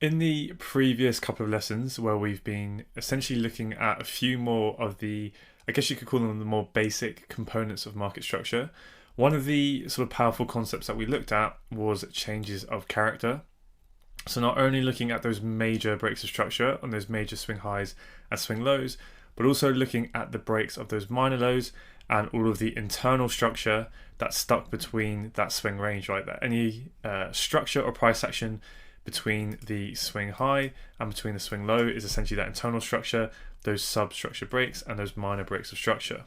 In the previous couple of lessons, where we've been essentially looking at a few more of the, I guess you could call them the more basic components of market structure, one of the sort of powerful concepts that we looked at was changes of character. So not only looking at those major breaks of structure on those major swing highs and swing lows, but also looking at the breaks of those minor lows and all of the internal structure that's stuck between that swing range, right? That any structure or price action between the swing high and between the swing low is essentially that internal structure, those substructure breaks and those minor breaks of structure.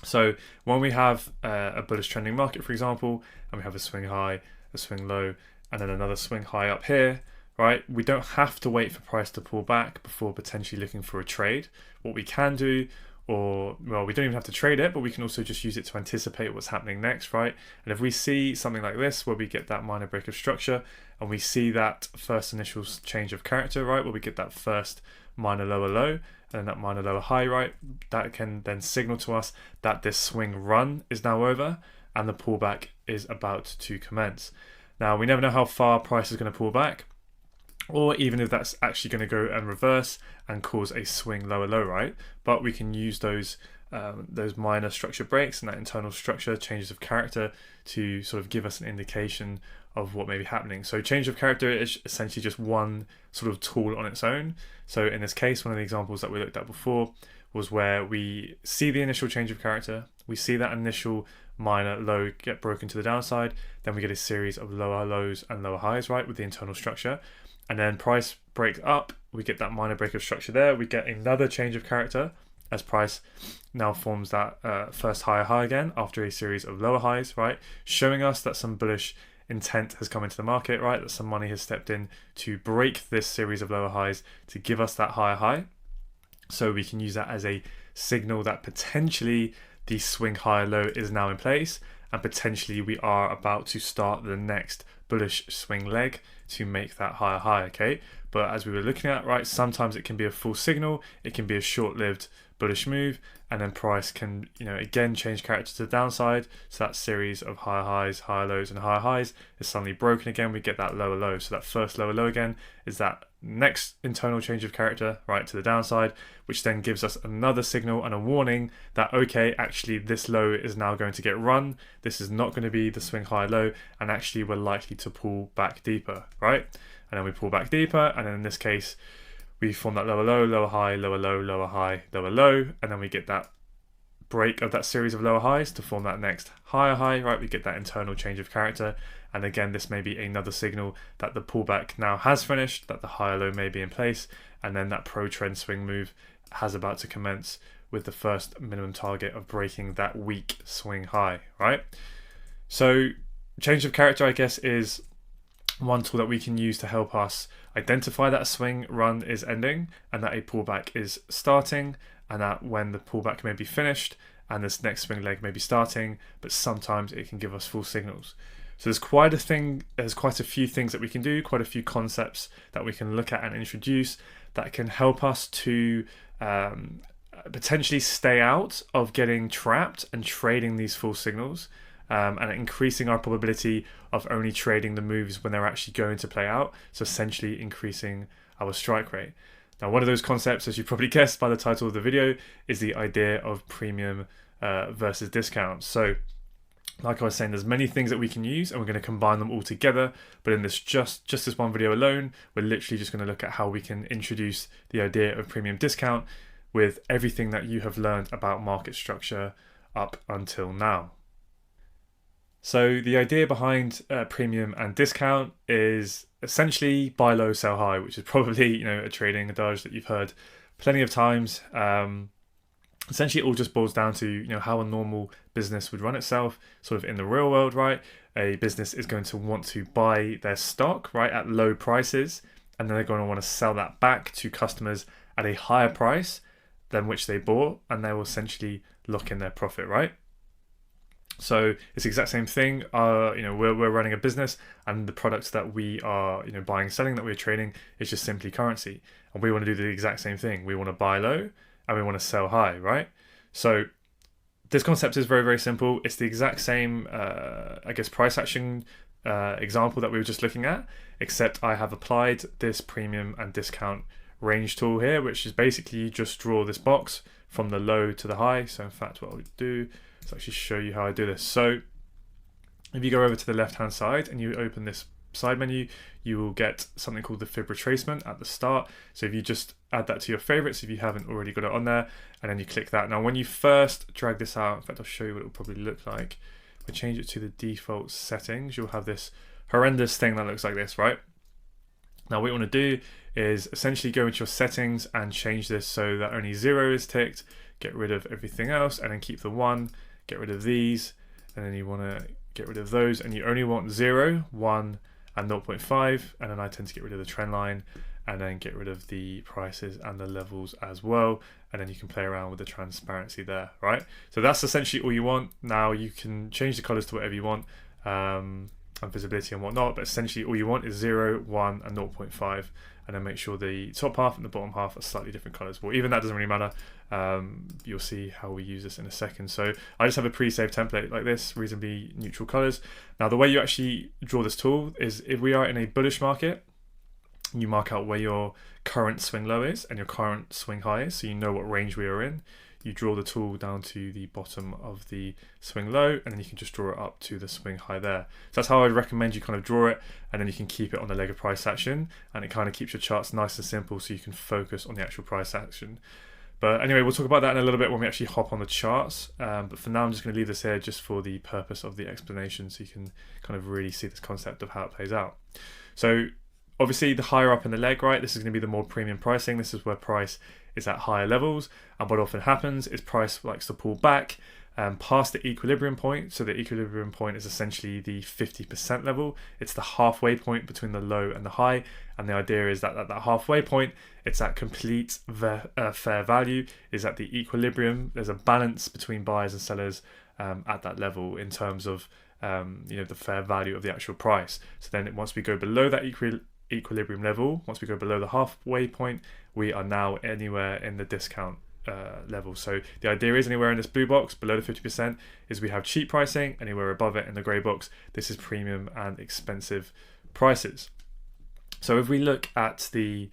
So when we have a bullish trending market, for example, and we have a swing high, a swing low, and then another swing high up here, right? We don't have to wait for price to pull back before potentially looking for a trade. What we can do, or well, we don't even have to trade it, but we can also just use it to anticipate what's happening next, right? And if we see something like this, where we get that minor break of structure, and we see that first initial change of character, right, where we get that first minor lower low, and then that minor lower high, right, that can then signal to us that this swing run is now over, and the pullback is about to commence. Now, we never know how far price is going to pull back, or even if that's actually going to go and reverse and cause a swing lower low, right? But we can use those minor structure breaks and that internal structure changes of character to sort of give us an indication of what may be happening. So change of character is essentially just one sort of tool on its own. So in this case, one of the examples that we looked at before was where we see the initial change of character, we see that initial minor low get broken to the downside, then we get a series of lower lows and lower highs, right, with the internal structure. And then price breaks up, we get that minor break of structure there, we get another change of character as price now forms that first higher high again after a series of lower highs, right, showing us that some bullish intent has come into the market, right, that some money has stepped in to break this series of lower highs to give us that higher high. So we can use that as a signal that potentially the swing higher low is now in place, and potentially we are about to start the next bullish swing leg to make that higher high, okay? But as we were looking at, right, sometimes it can be a full signal, it can be a short-lived bullish move, and then price can, again change character to the downside. So that series of higher highs, higher lows, and higher highs is suddenly broken again. We get that lower low. So that first lower low again is that next internal change of character, right, to the downside, which then gives us another signal and a warning that, okay, actually this low is now going to get run. This is not going to be the swing high low, and actually we're likely to pull back deeper, right? And then we pull back deeper, and then in this case, we form that lower low, lower high, lower low, lower high, lower low, and then we get that break of that series of lower highs to form that next higher high, right? We get that internal change of character, and again, this may be another signal that the pullback now has finished, that the higher low may be in place, and then that pro trend swing move has about to commence with the first minimum target of breaking that weak swing high, right? So change of character, I guess, is one tool that we can use to help us identify that a swing run is ending and that a pullback is starting, and that when the pullback may be finished and this next swing leg may be starting, but sometimes it can give us false signals. So there's quite a few things that we can do, quite a few concepts that we can look at and introduce that can help us to potentially stay out of getting trapped and trading these false signals, and increasing our probability of only trading the moves when they're actually going to play out. So essentially increasing our strike rate. Now, one of those concepts, as you probably guessed by the title of the video, is the idea of premium versus discount. So like I was saying, there's many things that we can use, and we're going to combine them all together. But in this just this one video alone, we're literally just going to look at how we can introduce the idea of premium discount with everything that you have learned about market structure up until now. So the idea behind premium and discount is essentially buy low, sell high, which is probably a trading adage that you've heard plenty of times. Essentially, it all just boils down to how a normal business would run itself, sort of in the real world, right? A business is going to want to buy their stock, right, at low prices, and then they're going to want to sell that back to customers at a higher price than which they bought, and they will essentially lock in their profit, right? So it's the exact same thing. We're running a business, and the products that we are buying, selling, that we're trading is just simply currency, and we want to do the exact same thing. We want to buy low and we want to sell high, right? So this concept is very, very simple. It's the exact same, price action example that we were just looking at, except I have applied this premium and discount range tool here, which is basically you just draw this box from the low to the high. So in fact, what I would do is actually show you how I do this. So if you go over to the left hand side and you open this side menu, you will get something called the fib retracement at the start. So if you just add that to your favorites, if you haven't already got it on there, and then you click that. Now when you first drag this out, in fact I'll show you what it will probably look like. If I change it to the default settings, you'll have this horrendous thing that looks like this, right? Now what you want to do is essentially go into your settings and change this so that only 0 is ticked, get rid of everything else, and then keep the 1, get rid of these, and then you want to get rid of those, and you only want 0, 1, and 0.5, and then I tend to get rid of the trend line, and then get rid of the prices and the levels as well, and then you can play around with the transparency there, right? So that's essentially all you want. Now you can change the colors to whatever you want, and visibility and whatnot, but essentially all you want is 0, 1, and 0.5, and then make sure the top half and the bottom half are slightly different colors. Well, even that doesn't really matter. You'll see how we use this in a second. So I just have a pre-saved template like this, reasonably neutral colors. Now the way you actually draw this tool is if we are in a bullish market, you mark out where your current swing low is and your current swing high is, so you know what range we are in. You draw the tool down to the bottom of the swing low, and then you can just draw it up to the swing high there. So that's how I'd recommend you kind of draw it, and then you can keep it on the leg of price action, and it kind of keeps your charts nice and simple so you can focus on the actual price action. But anyway, we'll talk about that in a little bit when we actually hop on the charts. But for now, I'm just going to leave this here just for the purpose of the explanation, so you can kind of really see this concept of how it plays out. So obviously the higher up in the leg, right, this is going to be the more premium pricing. This is where price is at higher levels, and what often happens is price likes to pull back past the equilibrium point. So the equilibrium point is essentially the 50% level. It's the halfway point between the low and the high, and the idea is that at that halfway point, it's at complete fair value, is at the equilibrium. There's a balance between buyers and sellers at that level in terms of the fair value of the actual price. So then once we go below that equilibrium level, once we go below the halfway point, we are now anywhere in the discount level. So the idea is anywhere in this blue box below the 50% is we have cheap pricing, anywhere above it in the grey box, this is premium and expensive prices. So if we look at the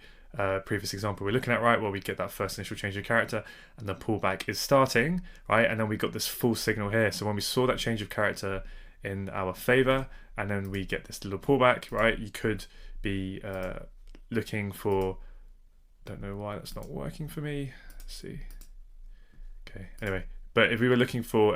previous example we're looking at, right, where we get that first initial change of character and the pullback is starting, right, and then we got this full signal here. So when we saw that change of character in our favor, and then we get this little pullback, right, you could be looking for, don't know why that's not working for me. Let's see. Okay, anyway, but if we were looking for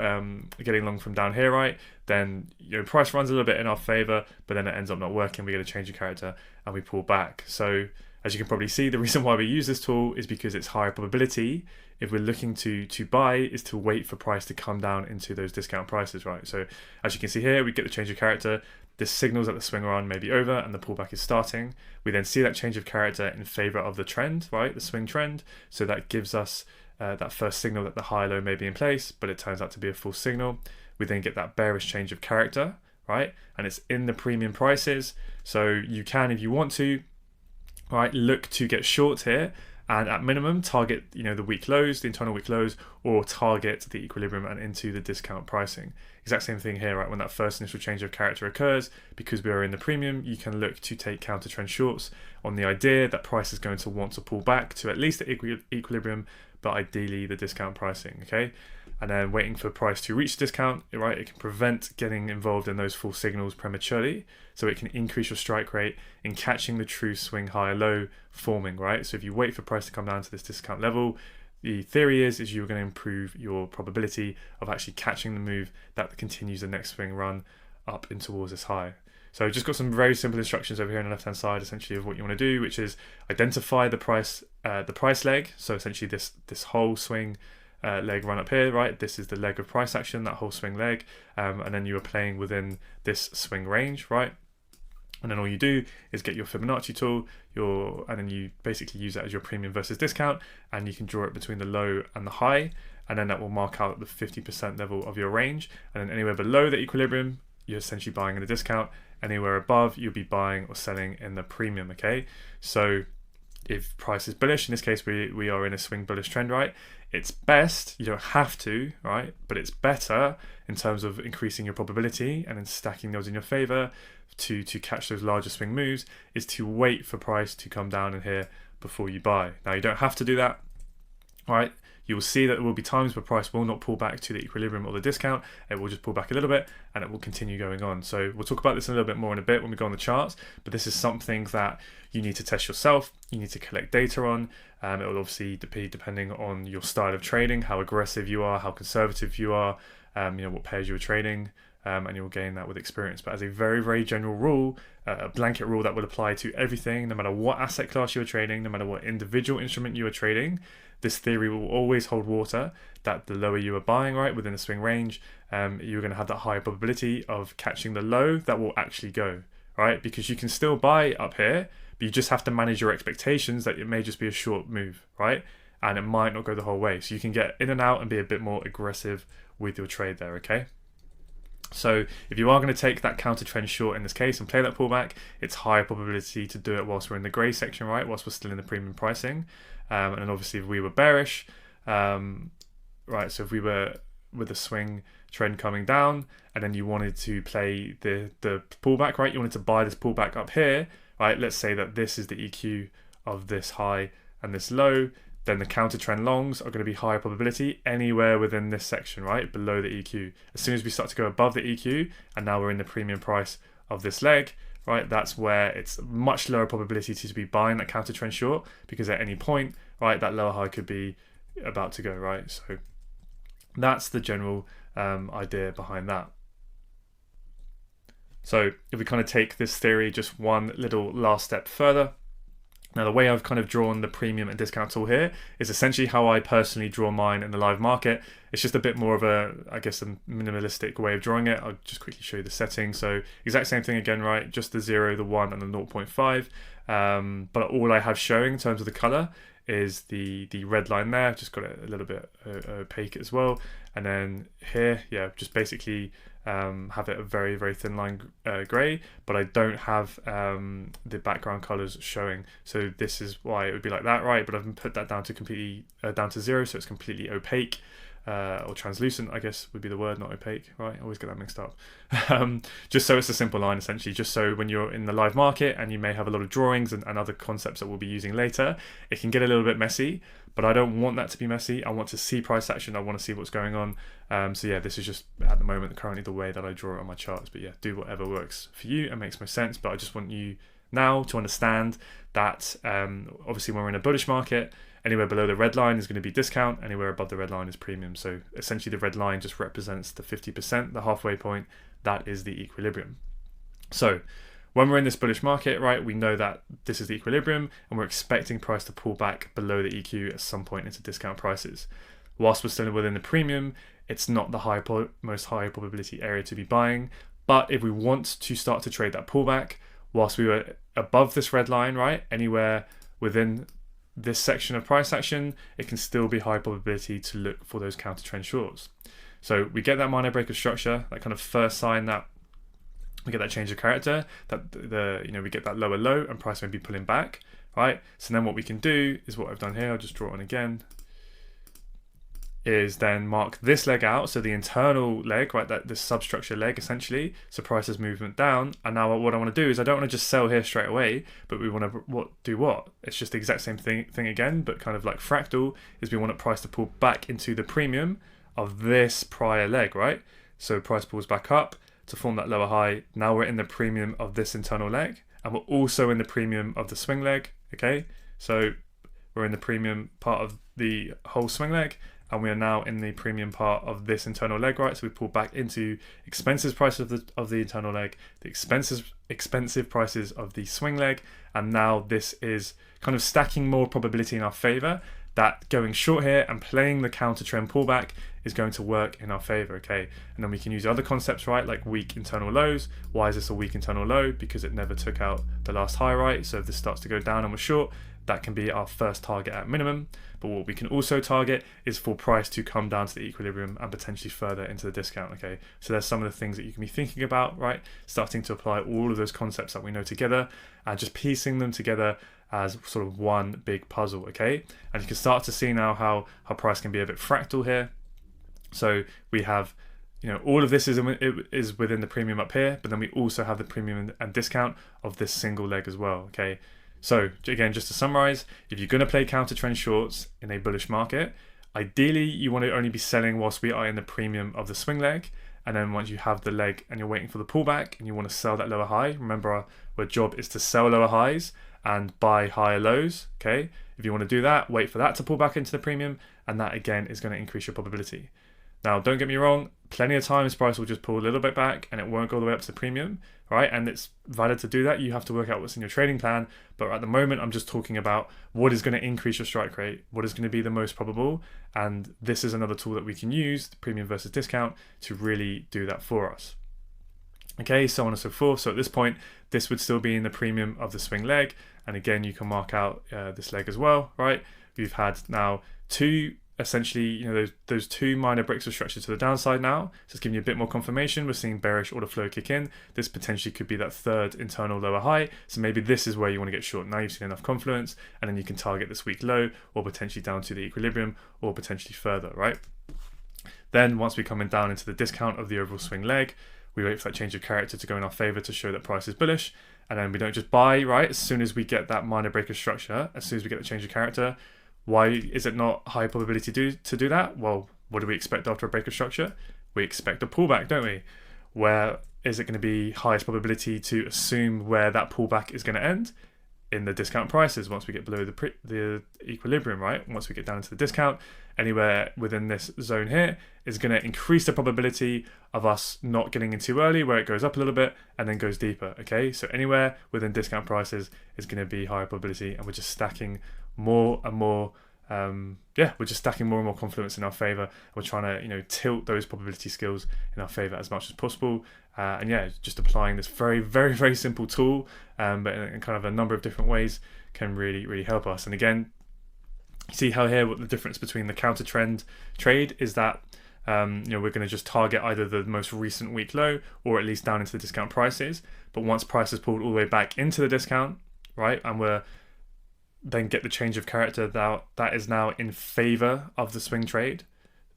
getting long from down here, right, then price runs a little bit in our favor, but then it ends up not working. We get a change of character and we pull back. So as you can probably see, the reason why we use this tool is because it's higher probability. If we're looking to buy, is to wait for price to come down into those discount prices, right? So as you can see here, we get the change of character. This signals that the swing around may be over and the pullback is starting. We then see that change of character in favor of the trend, right? The swing trend. So that gives us that first signal that the high low may be in place, but it turns out to be a false signal. We then get that bearish change of character, right? And it's in the premium prices. So you can, if you want to, right, look to get short here, and at minimum target the weak lows, the internal weak lows, or target the equilibrium and into the discount pricing. Exact same thing here, right? When that first initial change of character occurs, because we are in the premium, you can look to take counter trend shorts on the idea that price is going to want to pull back to at least the equilibrium, but ideally the discount pricing, okay? And then waiting for price to reach discount, right? It can prevent getting involved in those false signals prematurely, so it can increase your strike rate in catching the true swing high or low forming, right? So if you wait for price to come down to this discount level, the theory is you're going to improve your probability of actually catching the move that continues the next swing run up in towards this high. So I've just got some very simple instructions over here on the left hand side, essentially, of what you want to do, which is identify the price leg. So essentially this whole swing leg run up here, right? This is the leg of price action, that whole swing leg, and then you are playing within this swing range, right? And then all you do is get your Fibonacci tool, and then you basically use that as your premium versus discount, and you can draw it between the low and the high, and then that will mark out the 50% level of your range. And then anywhere below the equilibrium, you're essentially buying in a discount. Anywhere above, you'll be buying or selling in the premium, okay? So if price is bullish, in this case we are in a swing bullish trend, right? It's best, you don't have to, right? But it's better in terms of increasing your probability and then stacking those in your favor to catch those larger swing moves is to wait for price to come down in here before you buy. Now you don't have to do that, right? You will see that there will be times where price will not pull back to the equilibrium or the discount. It will just pull back a little bit and it will continue going on. So we'll talk about this a little bit more in a bit when we go on the charts, but this is something that you need to test yourself. You need to collect data on. It will obviously be depending on your style of trading, how aggressive you are, how conservative you are, what pairs you are trading, and you'll gain that with experience. But as a very, very general rule, a blanket rule that will apply to everything, no matter what asset class you are trading, no matter what individual instrument you are trading, this theory will always hold water, that the lower you are buying, right, within a swing range, you're going to have that higher probability of catching the low that will actually go, right? Because you can still buy up here, but you just have to manage your expectations that it may just be a short move, right? And it might not go the whole way. So you can get in and out and be a bit more aggressive with your trade there, okay? So if you are going to take that counter trend short in this case and play that pullback, it's higher probability to do it whilst we're in the grey section, right? Whilst we're still in the premium pricing. And then obviously if we were bearish, right, so if we were with a swing trend coming down and then you wanted to play the pullback, right, you wanted to buy this pullback up here, right, let's say that this is the EQ of this high and this low, then the counter trend longs are going to be higher probability anywhere within this section, right, below the EQ. As soon as we start to go above the EQ and now we're in the premium price of this leg, right, that's where it's much lower probability to be buying that counter trend short, because at any point, right, that lower high could be about to go, right? So that's the general idea behind that. So if we kind of take this theory just one little last step further, now the way I've kind of drawn the premium and discount tool here is essentially how I personally draw mine in the live market. It's just a bit more of a, I guess, a minimalistic way of drawing it. I'll just quickly show you the settings. So exact same thing again, right? Just the 0, the 1 and the 0.5. But all I have showing in terms of the color is the red line there. I've just got it a little bit opaque as well. And then here, yeah, just basically have it a very, very thin line grey, but I don't have the background colors showing. So this is why it would be like that, right? But I've put that down to completely down to 0, so it's completely opaque. Or translucent, I guess would be the word, not opaque, right? I always get that mixed up. Just so it's a simple line, essentially, just so when you're in the live market and you may have a lot of drawings and other concepts that we'll be using later, it can get a little bit messy, but I don't want that to be messy. I want to see price action. I want to see what's going on. So yeah, this is just at the moment currently the way that I draw it on my charts, but yeah, do whatever works for you and makes most sense. But I just want you now to understand that obviously when we're in a bullish market, anywhere below the red line is going to be discount, anywhere above the red line is premium. So essentially the red line just represents the 50%, the halfway point, that is the equilibrium. So when we're in this bullish market, right, we know that this is the equilibrium and we're expecting price to pull back below the EQ at some point into discount prices. Whilst we're still within the premium, it's not the most high probability area to be buying. But if we want to start to trade that pullback, whilst we were above this red line, right, anywhere within this section of price action, it can still be high probability to look for those counter trend shorts. So we get that minor break of structure, that kind of first sign that we get that change of character, that we get that lower low and price may be pulling back, right? So then what we can do is what I've done here, I'll just draw it on again, is then mark this leg out, so the internal leg, right, that this substructure leg essentially, so price's movement down. And now what I want to do is I don't want to just sell here straight away, but we want to do what? It's just the exact same thing again, but kind of like fractal, is we want price to pull back into the premium of this prior leg, right? So price pulls back up to form that lower high. Now we're in the premium of this internal leg, and we're also in the premium of the swing leg, okay? So we're in the premium part of the whole swing leg, and we are now in the premium part of this internal leg, right? So we pull back into expensive prices of the internal leg, the expensive prices of the swing leg, and now this is kind of stacking more probability in our favor that going short here and playing the counter trend pullback is going to work in our favor, okay? And then we can use other concepts, right, like weak internal lows. Why is this a weak internal low? Because it never took out the last high, right? So if this starts to go down and we're short, that can be our first target at minimum. But what we can also target is for price to come down to the equilibrium and potentially further into the discount, okay? So there's some of the things that you can be thinking about, right? Starting to apply all of those concepts that we know together and just piecing them together as sort of one big puzzle, okay? And you can start to see now how price can be a bit fractal here. So we have all of this is within the premium up here, but then we also have the premium and discount of this single leg as well. Okay, so again, just to summarize, if you're going to play counter trend shorts in a bullish market, ideally you want to only be selling whilst we are in the premium of the swing leg, and then once you have the leg and you're waiting for the pullback and you want to sell that lower high, remember our job is to sell lower highs and buy higher lows. Okay, if you want to do that, wait for that to pull back into the premium, and that again is going to increase your probability. Now, don't get me wrong, plenty of times price will just pull a little bit back and it won't go all the way up to the premium, right? And it's valid to do that. You have to work out what's in your trading plan. But at the moment, I'm just talking about what is going to increase your strike rate, what is going to be the most probable. And this is another tool that we can use, the premium versus discount, to really do that for us. Okay, so on and so forth. So at this point, this would still be in the premium of the swing leg. And again, you can mark out this leg as well, right? We've had now two, essentially, those two minor breaks of structure to the downside now. So it's giving you a bit more confirmation. We're seeing bearish order flow kick in. This potentially could be that third internal lower high. So maybe this is where you want to get short. Now you've seen enough confluence, and then you can target this week low, or potentially down to the equilibrium, or potentially further, right? Then once we come in down into the discount of the overall swing leg, we wait for that change of character to go in our favor to show that price is bullish. And then we don't just buy, right? As soon as we get that minor break of structure, as soon as we get the change of character, why is it not high probability to do that? Well, what do we expect after a break of structure? We expect a pullback, don't we? Where is it going to be highest probability to assume where that pullback is going to end? In the discount prices, once we get below the equilibrium, right? Once we get down into the discount, anywhere within this zone here is going to increase the probability of us not getting in too early, where it goes up a little bit and then goes deeper, okay? So anywhere within discount prices is going to be higher probability, and we're just stacking more and more, we're just stacking more and more confluence in our favor. We're trying to, tilt those probability skills in our favor as much as possible. Just applying this very, very, very simple tool, but in kind of a number of different ways can really, really help us. And again, see how here what the difference between the counter trend trade is that we're going to just target either the most recent week low or at least down into the discount prices. But once price is pulled all the way back into the discount, right, and we're then get the change of character that is now in favor of the swing trade,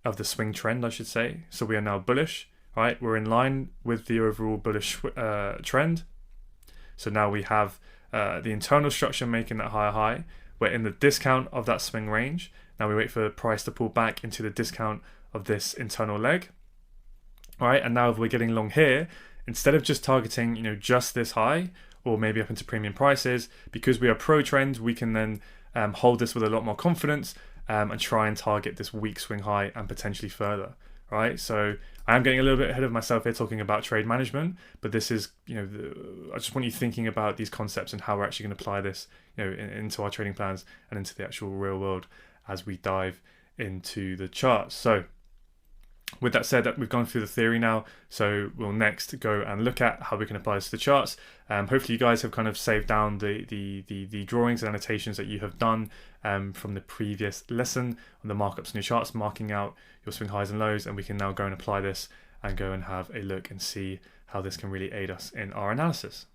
of the swing trend, I should say. So we are now bullish, right? We're in line with the overall bullish trend. So now we have the internal structure making that higher high. We're in the discount of that swing range. Now we wait for the price to pull back into the discount of this internal leg, right? And now if we're getting long here, instead of just targeting, just this high, or maybe up into premium prices, because we are pro trend, we can then hold this with a lot more confidence and try and target this weak swing high and potentially further, right? So I am getting a little bit ahead of myself here talking about trade management, but this is, I just want you thinking about these concepts and how we're actually going to apply this, into our trading plans and into the actual real world as we dive into the charts. So with that said, that we've gone through the theory now, so we'll next go and look at how we can apply this to the charts. Hopefully you guys have kind of saved down the drawings and annotations that you have done from the previous lesson on the markups in your charts, marking out your swing highs and lows, and we can now go and apply this and go and have a look and see how this can really aid us in our analysis.